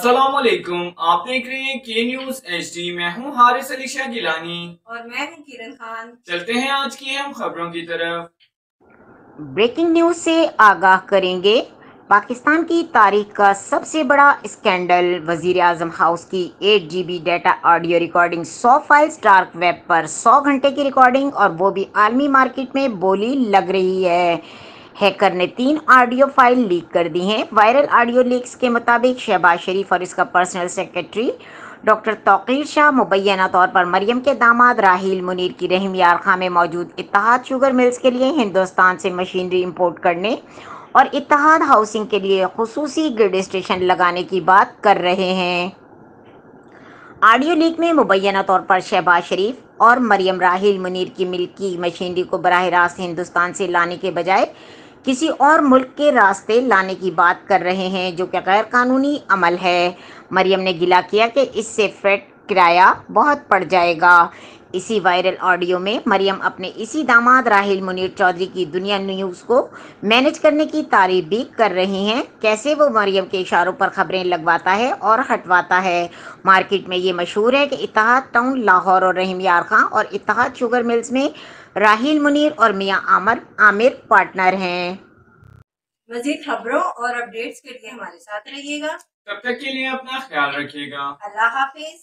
अस्सलामुअलैकुम। आप देख रहे हैं के न्यूज HD। मैं हूं हारिस अली शाह गिलानी और मैं हूं किरण खान। चलते हैं आज की अहम खबरों की तरफ। ब्रेकिंग न्यूज से आगाह करेंगे। पाकिस्तान की तारीख का सबसे बड़ा स्कैंडल, वजीर आजम हाउस की 8 GB data audio recording, 100 files dark web पर, 100 घंटे की रिकॉर्डिंग, और वो भी आलमी मार्केट में बोली लग रही है। हैकर ने 3 ऑडियो फाइल लीक कर दी हैं। वायरल ऑडियो लीक्स के मुताबिक शहबाज शरीफ और इसका personal secretary doctor Tauqir Shah मुबैना तौर पर मरियम के दामाद राहील मुनीर की रहीम यारखा में मौजूद इत्तेहाद शुगर मिल्स के लिए हिंदुस्तान से मशीनरी इंपोर्ट करने और इत्तेहाद हाउसिंग के लिए खुसूसी ग्रिड स्टेशन लगाने की बात कर रहे हैं। ऑडियो लीक में मुबैना तौर पर शहबाज शरीफ और मरियम राहील मुनीर की मिल्की मशीनरी को बराह रास्त हिंदुस्तान से लाने के बजाय किसी और मुल्क के रास्ते लाने की बात कर रहे हैं, जो कि गैर कानूनी अमल है। मरियम ने गिला किया कि इससे फ्रेट किराया बहुत पड़ जाएगा। इसी वायरल ऑडियो में मरियम अपने इसी दामाद राहील मुनीर चौधरी की दुनिया न्यूज़ को मैनेज करने की तारीफ भी कर रही हैं। कैसे वो मरियम के इशारों पर खबरें लगवाता है और हटवाता है। मार्केट में ये मशहूर है कि इत्तेहाद टाउन लाहौर और रहीम यार खां और इत्तेहाद शुगर मिल्स में राहील मुनीर और मियां आमिर पार्टनर हैं। मजीद खबरों और अपडेट्स के लिए हमारे साथ रहिएगा। तब तक के लिए अपना ख्याल रखिएगा। अल्लाह हाफिज।